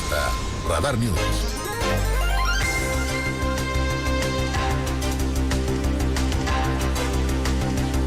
presenta Radar News.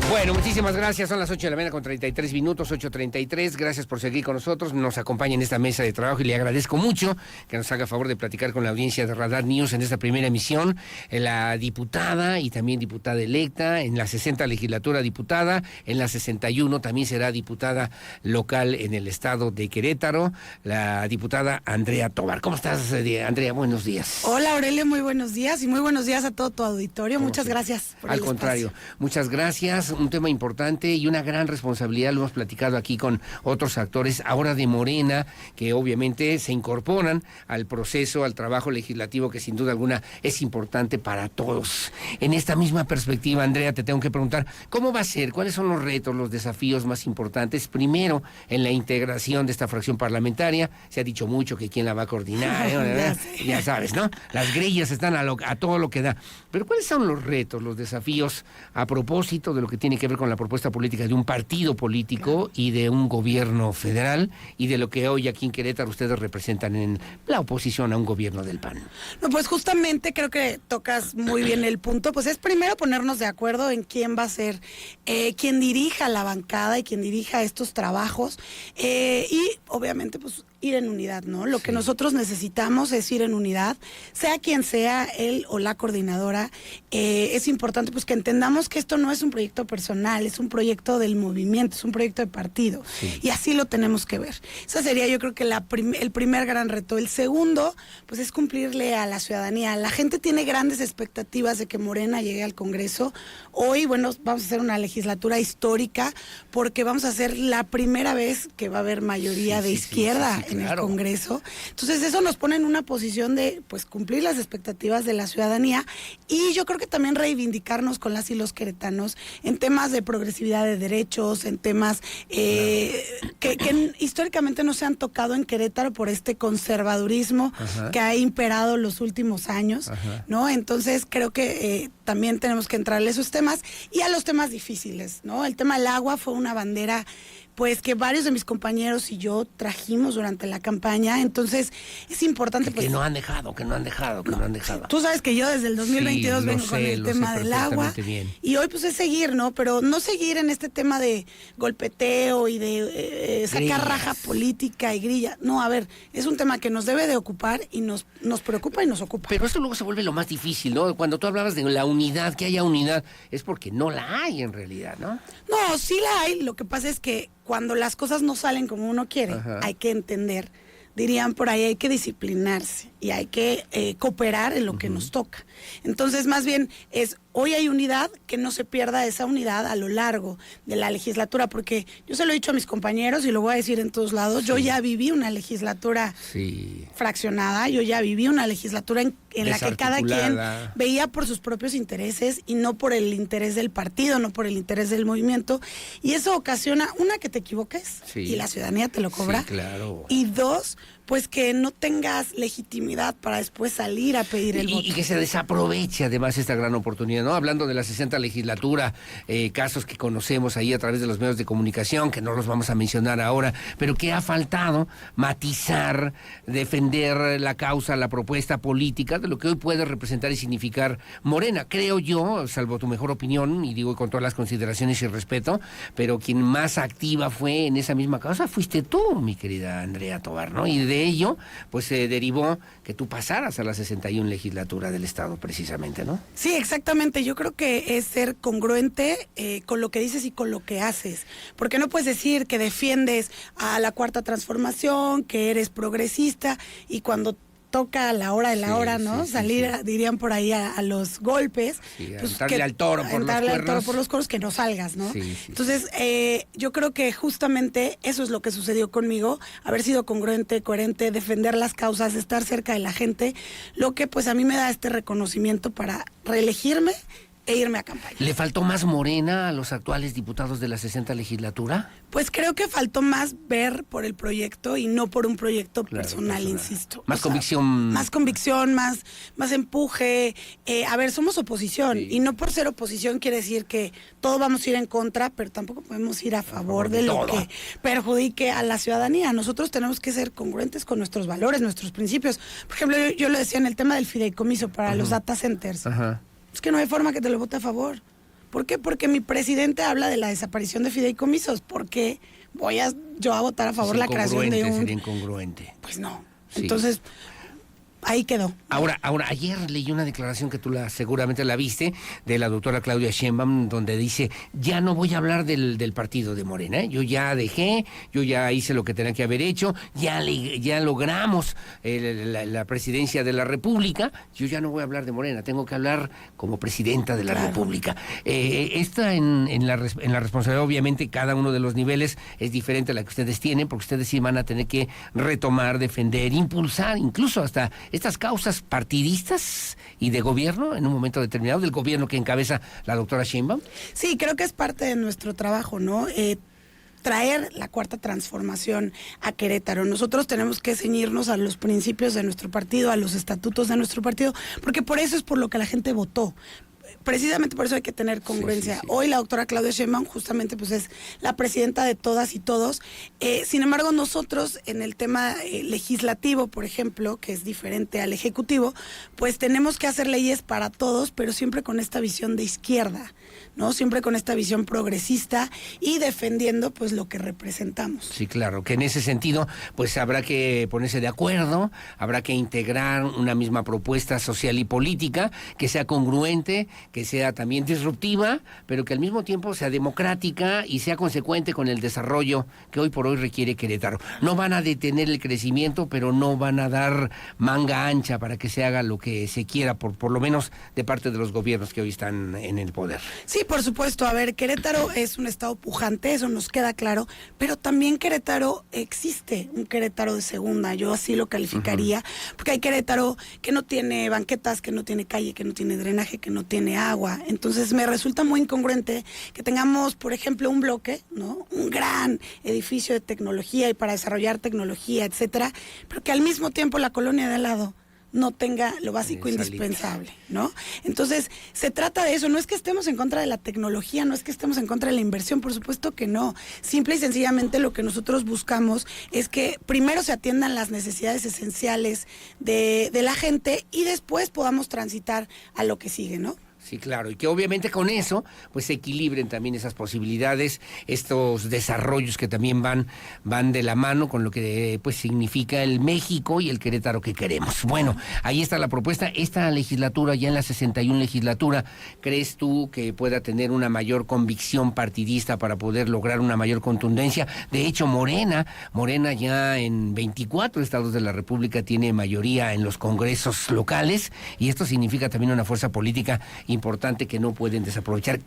Bueno, muchísimas gracias. Son las 8 de la mañana con 33 minutos, 8:33. Gracias por seguir con nosotros. Nos acompaña en esta mesa de trabajo y le agradezco mucho que nos haga favor de platicar con la audiencia de Radar News en esta primera emisión. La diputada y también diputada electa, en la 60 legislatura diputada, en la 61 también será diputada local en el estado de Querétaro, la diputada Andrea Tovar. ¿Cómo estás, Andrea? Buenos días. Hola, Aurelio, muy buenos días y muy buenos días a todo tu auditorio. Muchas gracias por el espacio. Al contrario, muchas gracias. Un tema importante y una gran responsabilidad, lo hemos platicado aquí con otros actores, ahora de Morena, que obviamente se incorporan al proceso, al trabajo legislativo, que sin duda alguna es importante para todos. En esta misma perspectiva, Andrea, te tengo que preguntar, ¿cómo va a ser? ¿Cuáles son los retos, los desafíos más importantes? Primero, en la integración de esta fracción parlamentaria, se ha dicho mucho que quién la va a coordinar, ya sabes, ¿no? Las grillas están a todo lo que da. Pero ¿cuáles son los retos, los desafíos a propósito de lo que tiene que ver con la propuesta política de un partido político y de un gobierno federal y de lo que hoy aquí en Querétaro ustedes representan en la oposición a un gobierno del PAN? No, pues justamente creo que tocas muy bien el punto, pues es primero ponernos de acuerdo en quién va a ser, quien dirija la bancada y quien dirija estos trabajos y obviamente pues ir en unidad, ¿no? Lo que nosotros necesitamos es ir en unidad, sea quien sea él o la coordinadora. Es importante pues que entendamos que esto no es un proyecto personal, es un proyecto del movimiento, es un proyecto de partido, y así lo tenemos que ver. Esa sería, yo creo que el primer gran reto. El segundo, pues es cumplirle a la ciudadanía. La gente tiene grandes expectativas de que Morena llegue al Congreso. Hoy, bueno, vamos a hacer una legislatura histórica porque vamos a hacer la primera vez que va a haber mayoría de izquierda en el Congreso. Entonces eso nos pone en una posición de pues cumplir las expectativas de la ciudadanía y yo creo que también reivindicarnos con las y los queretanos en temas de progresividad de derechos, en temas que históricamente no se han tocado en Querétaro por este conservadurismo que ha imperado los últimos años, ¿no? Entonces creo que también tenemos que entrarle a esos temas y a los temas difíciles, ¿no? El tema del agua fue una bandera pues que varios de mis compañeros y yo trajimos durante la campaña, entonces es importante que no han dejado. Tú sabes que yo desde el 2022 vengo con el tema del agua y hoy pues es seguir, ¿no? Pero no seguir en este tema de golpeteo y de sacar raja política y grilla. No, a ver, es un tema que nos debe de ocupar y nos preocupa y nos ocupa. Pero esto luego se vuelve lo más difícil, ¿no? Cuando tú hablabas de la unidad, que haya unidad, es porque no la hay en realidad, ¿no? No, sí la hay, lo que pasa es que cuando las cosas no salen como uno quiere, hay que entender, dirían por ahí, hay que disciplinarse y hay que cooperar en lo que nos toca. Entonces, más bien, hoy hay unidad, que no se pierda esa unidad a lo largo de la legislatura, porque yo se lo he dicho a mis compañeros y lo voy a decir en todos lados, yo ya viví una legislatura fraccionada, yo ya viví una legislatura en la que cada quien veía por sus propios intereses y no por el interés del partido, no por el interés del movimiento, y eso ocasiona, una, que te equivoques y la ciudadanía te lo cobra, y dos, pues que no tengas legitimidad para después salir a pedir el voto. Y que se desaproveche además esta gran oportunidad, ¿no? Hablando de la 60 legislatura, casos que conocemos ahí a través de los medios de comunicación, que no los vamos a mencionar ahora, pero que ha faltado matizar, defender la causa, la propuesta política de lo que hoy puede representar y significar Morena. Creo yo, salvo tu mejor opinión, y digo con todas las consideraciones y respeto, pero quien más activa fue en esa misma causa fuiste tú, mi querida Andrea Tovar, ¿no? Y de ello, pues se derivó que tú pasaras a la 61 legislatura del Estado, precisamente, ¿no? Sí, exactamente. Yo creo que es ser congruente con lo que dices y con lo que haces. Porque no puedes decir que defiendes a la Cuarta Transformación, que eres progresista, y cuando toca a la hora de la hora, ¿no? Salir, dirían por ahí, a los golpes. Pues entrarle al toro por los cuernos, que no salgas, ¿no? Entonces, yo creo que justamente eso es lo que sucedió conmigo, haber sido congruente, coherente, defender las causas, estar cerca de la gente, lo que pues a mí me da este reconocimiento para reelegirme e irme a campaña. ¿Le faltó más Morena a los actuales diputados de la 60 legislatura? Pues creo que faltó más ver por el proyecto y no por un proyecto personal, insisto. Más convicción. Más convicción, más empuje. A ver, somos oposición y no por ser oposición quiere decir que todos vamos a ir en contra, pero tampoco podemos ir a favor de lo que perjudique a la ciudadanía. Nosotros tenemos que ser congruentes con nuestros valores, nuestros principios. Por ejemplo, yo lo decía en el tema del fideicomiso para los data centers. Es que no hay forma que te lo vote a favor. ¿Por qué? Porque mi presidente habla de la desaparición de fideicomisos. ¿Por qué voy yo a votar a favor la creación de un...? Sería incongruente. Pues no. Sí. Entonces, ahí quedó. Ahora, ayer leí una declaración que tú seguramente la viste, de la doctora Claudia Sheinbaum, donde dice, ya no voy a hablar del partido de Morena, yo ya dejé, yo ya hice lo que tenía que haber hecho, ya logramos la presidencia de la República, yo ya no voy a hablar de Morena, tengo que hablar como presidenta de la República. Esta en la responsabilidad, obviamente, cada uno de los niveles es diferente a la que ustedes tienen, porque ustedes sí van a tener que retomar, defender, impulsar, incluso hasta estas causas partidistas y de gobierno en un momento determinado, del gobierno que encabeza la doctora Sheinbaum. Sí, creo que es parte de nuestro trabajo, ¿no? Traer la cuarta transformación a Querétaro. Nosotros tenemos que ceñirnos a los principios de nuestro partido, a los estatutos de nuestro partido, porque por eso es por lo que la gente votó. Precisamente por eso hay que tener congruencia. Sí. Hoy la doctora Claudia Sheinbaum justamente pues es la presidenta de todas y todos. Sin embargo, nosotros en el tema legislativo, por ejemplo, que es diferente al ejecutivo, pues tenemos que hacer leyes para todos, pero siempre con esta visión de izquierda, ¿no? Siempre con esta visión progresista y defendiendo pues lo que representamos. Sí, claro, que en ese sentido pues habrá que ponerse de acuerdo, habrá que integrar una misma propuesta social y política que sea congruente, que sea también disruptiva, pero que al mismo tiempo sea democrática y sea consecuente con el desarrollo que hoy por hoy requiere Querétaro. No van a detener el crecimiento, pero no van a dar manga ancha para que se haga lo que se quiera, por lo menos de parte de los gobiernos que hoy están en el poder. Sí, por supuesto. A ver, Querétaro es un estado pujante, eso nos queda claro, pero también Querétaro existe, un Querétaro de segunda, yo así lo calificaría, porque hay Querétaro que no tiene banquetas, que no tiene calle, que no tiene drenaje, que no tiene agua. Entonces me resulta muy incongruente que tengamos, por ejemplo, un bloque, ¿no? Un gran edificio de tecnología y para desarrollar tecnología, etcétera, pero que al mismo tiempo la colonia de al lado no tenga lo básico indispensable, ¿no? Entonces, se trata de eso, no es que estemos en contra de la tecnología, no es que estemos en contra de la inversión, por supuesto que no. Simple y sencillamente lo que nosotros buscamos es que primero se atiendan las necesidades esenciales de la gente y después podamos transitar a lo que sigue, ¿no? Sí, claro, y que obviamente con eso pues se equilibren también esas posibilidades, estos desarrollos que también van de la mano con lo que pues significa el México y el Querétaro que queremos. Bueno, ahí está la propuesta. Esta legislatura, ya en la 61 legislatura, ¿crees tú que pueda tener una mayor convicción partidista para poder lograr una mayor contundencia? De hecho, Morena ya en 24 estados de la República tiene mayoría en los congresos locales y esto significa también una fuerza política importante que no pueden desaprovechar.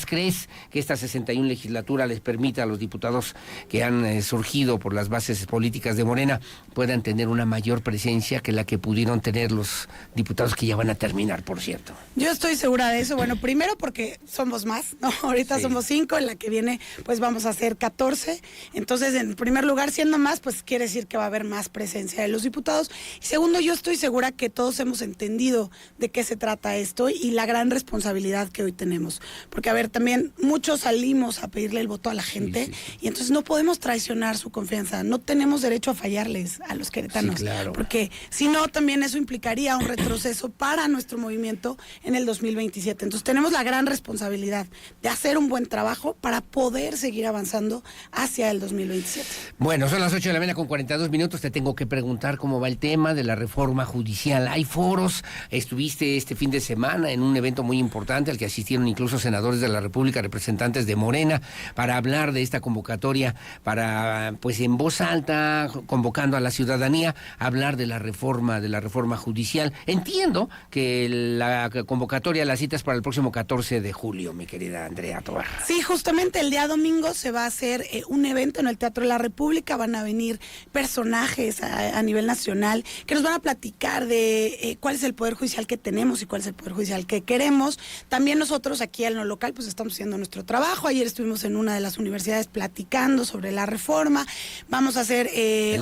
¿Crees que esta 61 legislatura les permita a los diputados que han surgido por las bases políticas de Morena puedan tener una mayor presencia que la que pudieron tener los diputados que ya van a terminar, por cierto? Yo estoy segura de eso. Bueno, primero porque somos más, ¿no? Ahorita somos 5, en la que viene pues vamos a ser 14. Entonces, en primer lugar, siendo más, pues quiere decir que va a haber más presencia de los diputados. Y segundo, yo estoy segura que todos hemos entendido de qué se trata esto y la gran responsabilidad que hoy tenemos. Porque, a ver, también muchos salimos a pedirle el voto a la gente y entonces no podemos traicionar su confianza. No tenemos derecho a fallarles a los queretanos. Sí, claro. Porque si no, también eso implicaría un retroceso para nuestro movimiento en el 2027. Entonces tenemos la gran responsabilidad de hacer un buen trabajo para poder seguir avanzando hacia el 2027. Bueno, son las 8 de la mañana con 42 minutos. Te tengo que preguntar cómo va el tema de la reforma judicial. Hay foros, estuviste este fin de semana en un evento muy importante al que asistieron incluso senadores de la República, representantes de Morena, para hablar de esta convocatoria, para, pues en voz alta, convocando a la ciudadanía, a hablar de la reforma judicial. Entiendo que la convocatoria, la cita es para el próximo 14 de julio, mi querida Andrea Tobar. Sí, justamente el día domingo se va a hacer un evento en el Teatro de la República, van a venir personajes a nivel nacional que nos van a platicar de cuál es el Poder Judicial que tenemos y cuál es el Poder Judicial que queremos. También nosotros aquí en lo local pues estamos haciendo nuestro trabajo. Ayer estuvimos en una de las universidades platicando sobre la reforma. Vamos a hacer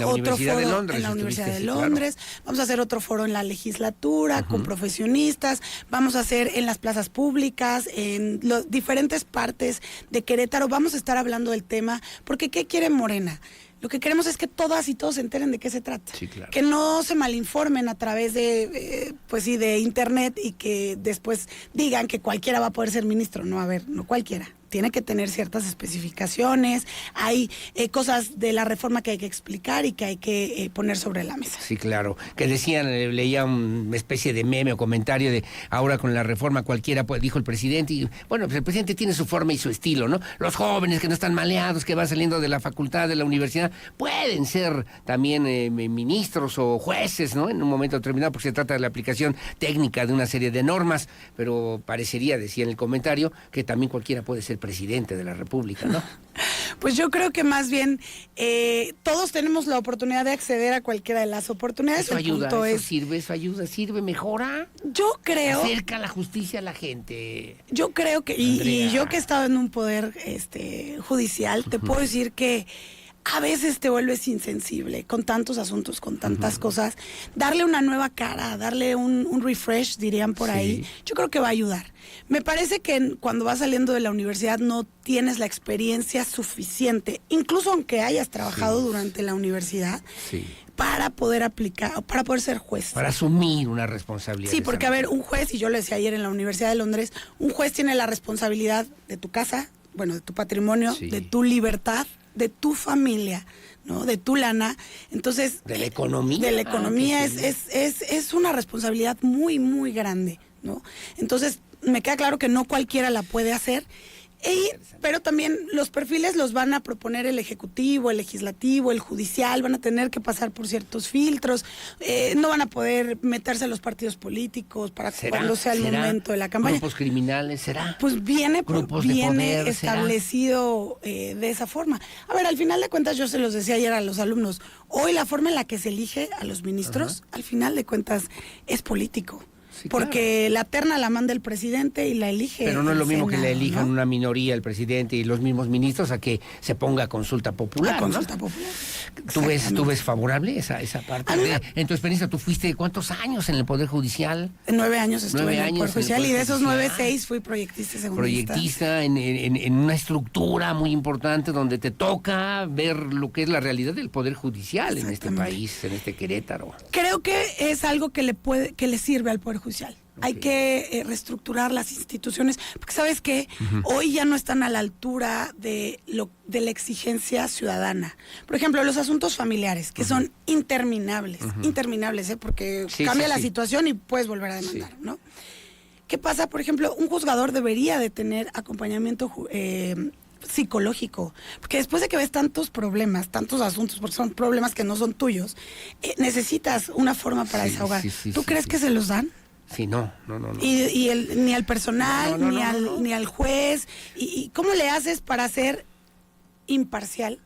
otro foro en la Universidad de Londres. Claro. Vamos a hacer otro foro en la legislatura con profesionistas. Vamos a hacer en las plazas públicas, en diferentes partes de Querétaro. Vamos a estar hablando del tema, porque ¿qué quiere Morena? Lo que queremos es que todas y todos se enteren de qué se trata. Sí, claro. Que no se malinformen a través de, de internet y que después digan que cualquiera va a poder ser ministro. No, a ver, no cualquiera. Tiene que tener ciertas especificaciones, hay cosas de la reforma que hay que explicar y que hay que poner sobre la mesa. Sí, claro. Que decían, leía una especie de meme o comentario de ahora con la reforma cualquiera, pues, dijo el presidente, y bueno, pues el presidente tiene su forma y su estilo, ¿no? Los jóvenes que no están maleados, que van saliendo de la facultad, de la universidad, pueden ser también ministros o jueces, ¿no? En un momento determinado, porque se trata de la aplicación técnica de una serie de normas, pero parecería, decía en el comentario, que también cualquiera puede ser presidente de la República, ¿no? Pues yo creo que más bien todos tenemos la oportunidad de acceder a cualquiera de las oportunidades. Eso ayuda, eso ayuda, sirve, mejora. Yo creo... Acerca la justicia a la gente. Yo creo que, y yo que he estado en un poder judicial, te puedo decir que a veces te vuelves insensible con tantos asuntos, con tantas cosas. Darle una nueva cara, darle un refresh, dirían por ahí, yo creo que va a ayudar. Me parece que cuando vas saliendo de la universidad no tienes la experiencia suficiente, incluso aunque hayas trabajado durante la universidad, para poder aplicar, para poder ser juez. Para asumir una responsabilidad. Sí, porque a ver, un juez, y yo lo decía ayer en la Universidad de Londres, un juez tiene la responsabilidad de tu casa, bueno, de tu patrimonio, de tu libertad, de tu familia, ¿no? De tu lana. Entonces, de la economía. De la economía es una responsabilidad muy, muy grande, ¿no? Entonces, me queda claro que no cualquiera la puede hacer. Pero también los perfiles los van a proponer el ejecutivo, el legislativo, el judicial, van a tener que pasar por ciertos filtros, no van a poder meterse a los partidos políticos para cuando sea el momento de la campaña. ¿Grupos criminales será? Pues viene poder, establecido de esa forma. A ver, al final de cuentas, yo se los decía ayer a los alumnos, hoy la forma en la que se elige a los ministros, al final de cuentas, es político. Sí, porque la terna la manda el presidente y la elige. Pero no es lo mismo Senado, que la elijan, ¿no? Una minoría, el presidente y los mismos ministros, a que se ponga a consulta popular. Consulta popular. ¿Tú ves favorable esa parte? En tu experiencia, ¿tú fuiste cuántos años en el Poder Judicial? 9 años estuve en el Poder Judicial y de esos 9, 6 fui proyectista y segundista. Proyectista en una estructura muy importante donde te toca ver lo que es la realidad del Poder Judicial en este país, en este Querétaro. Creo que es algo que le sirve al Poder Judicial. Hay que reestructurar las instituciones, porque sabes que hoy ya no están a la altura de la exigencia ciudadana. Por ejemplo, los asuntos familiares, que son interminables, porque cambia la situación y puedes volver a demandar, ¿no? ¿Qué pasa? Por ejemplo, un juzgador debería de tener acompañamiento psicológico, porque después de que ves tantos problemas, tantos asuntos, porque son problemas que no son tuyos, necesitas una forma para desahogar. ¿Tú crees que se los dan? Sí, no. Y ni al personal, ni al juez. ¿Y cómo le haces para ser imparcial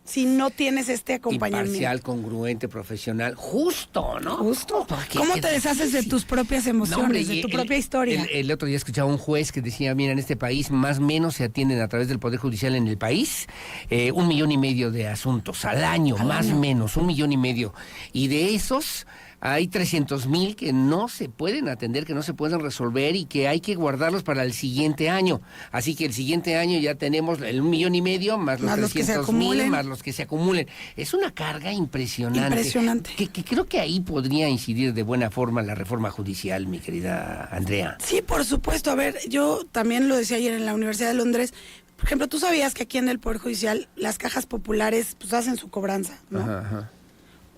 si no tienes este acompañamiento? Imparcial, congruente, profesional, justo, ¿no? Justo. ¿Cómo te deshaces de tus propias emociones, de tu propia historia? El otro día escuchaba a un juez que decía, mira, en este país más o menos se atienden a través del Poder Judicial en el país 1,5 millones de asuntos al año, más o menos, 1,5 millones. Y de esos hay 300,000 que no se pueden atender, que no se pueden resolver y que hay que guardarlos para el siguiente año. Así que el siguiente año ya tenemos el 1,5 millones más los 300,000 más los que se acumulen. Es una carga impresionante. Que creo que ahí podría incidir de buena forma la reforma judicial, mi querida Andrea. Sí, por supuesto. A ver, yo también lo decía ayer en la Universidad de Londres. Por ejemplo, tú sabías que aquí en el Poder Judicial las cajas populares pues hacen su cobranza, ¿no? Ajá.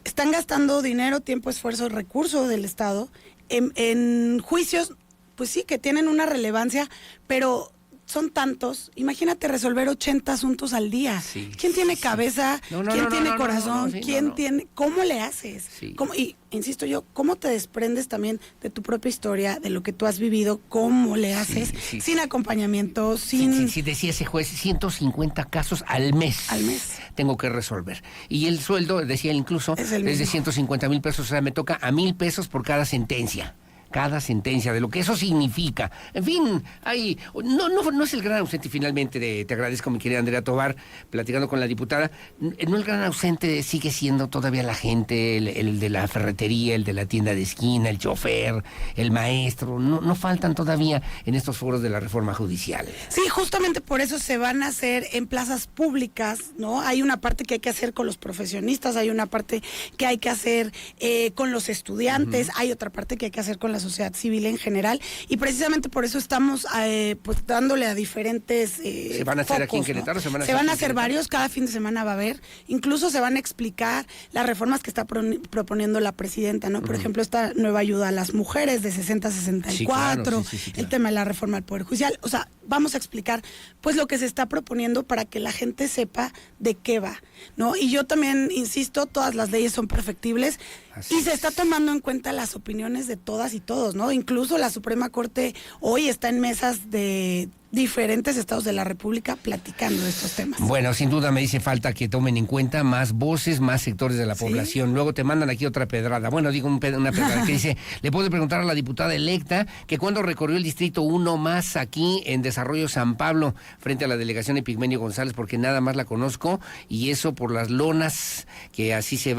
Están gastando dinero, tiempo, esfuerzo, recursos del Estado en juicios, pues sí, que tienen una relevancia, pero son tantos. Imagínate resolver 80 asuntos al día. Sí, ¿quién tiene cabeza? ¿Quién tiene corazón? ¿Quién tiene? ¿Cómo le haces? Sí. Y insisto yo, ¿cómo te desprendes también de tu propia historia, de lo que tú has vivido? ¿Cómo le haces? Sin acompañamiento, sin... Sí, decía ese juez, 150 casos al mes. Tengo que resolver. Y el sueldo, decía él incluso, es de 150,000 pesos, o sea, me toca a 1,000 pesos por cada sentencia. cada sentencia, de lo que eso significa. En fin, no es el gran ausente finalmente, te agradezco, mi querida Andrea Tovar, platicando con la diputada, no el gran ausente sigue siendo todavía la gente, el de la ferretería, el de la tienda de esquina, el chofer, el maestro, no faltan todavía en estos foros de la reforma judicial. Sí, justamente por eso se van a hacer en plazas públicas, ¿no? Hay una parte que hay que hacer con los profesionistas, hay una parte que hay que hacer con los estudiantes, hay otra parte que hay que hacer con la sociedad civil en general, y precisamente por eso estamos pues dándole a diferentes ¿Se van a hacer aquí en Querétaro? Se van a hacer varios, cada fin de semana va a haber, incluso se van a explicar las reformas que está proponiendo la presidenta, ¿no? Por ejemplo, esta nueva ayuda a las mujeres de 60 a 64, el tema de la reforma al Poder Judicial, o sea, vamos a explicar pues lo que se está proponiendo para que la gente sepa de qué va, ¿no? Y yo también insisto, todas las leyes son perfectibles y se está tomando en cuenta las opiniones de todas y todos, ¿no? Incluso la Suprema Corte hoy está en mesas de diferentes estados de la República platicando de estos temas. Bueno, sin duda me dice falta que tomen en cuenta más voces, más sectores de la población. Luego te mandan aquí otra pedrada. Bueno, digo una pedrada que dice, le puedo preguntar a la diputada electa que cuando recorrió el Distrito 1 más aquí en Desarrollo San Pablo, frente a la delegación Epigmenio González, porque nada más la conozco, y eso por las lonas, que así te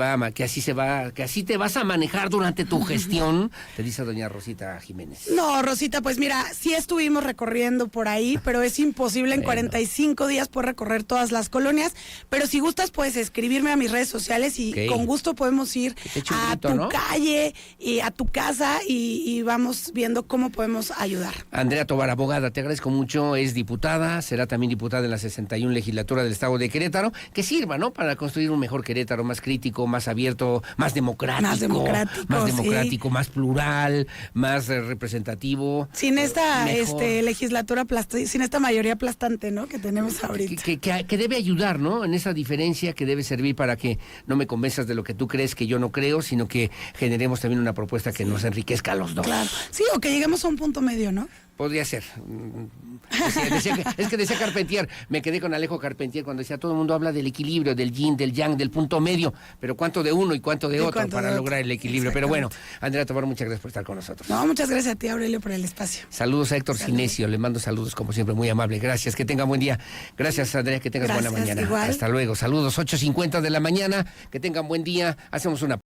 vas a manejar durante tu gestión, te dice doña Rosita Jiménez. No, Rosita, pues mira, sí estuvimos recorriendo por ahí, pero es imposible en 45 días poder recorrer todas las colonias, pero si gustas puedes escribirme a mis redes sociales y con gusto podemos ir a tu calle y a tu casa y vamos viendo cómo podemos ayudar. Andrea Tovar, abogada, te agradezco mucho, es diputada, será también diputada en la 61 legislatura del estado de Querétaro, que sirva, ¿no?, para construir un mejor Querétaro, más crítico, más abierto, más democrático, más plural, más representativo. Sin esta legislatura sin esta mayoría aplastante, ¿no?, que tenemos ahorita. Que debe ayudar, ¿no?, en esa diferencia, que debe servir para que no me convenzas de lo que tú crees que yo no creo, sino que generemos también una propuesta que nos enriquezca a los dos. Claro, sí, o que lleguemos a un punto medio, ¿no? Podría ser. Decía Carpentier, me quedé con Alejo Carpentier cuando decía, todo el mundo habla del equilibrio, del yin, del yang, del punto medio, pero ¿cuánto de uno y cuánto de otro para lograr el equilibrio? Pero bueno, Andrea Tovar, muchas gracias por estar con nosotros. No, muchas gracias a ti, Aurelio, por el espacio. Saludos a Héctor Cinesio, le mando saludos como siempre, muy amable. Gracias, que tenga buen día. Gracias, Andrea, que tengas buena mañana. Igual. Hasta luego, saludos, 8:50 de la mañana, que tengan buen día. Hacemos una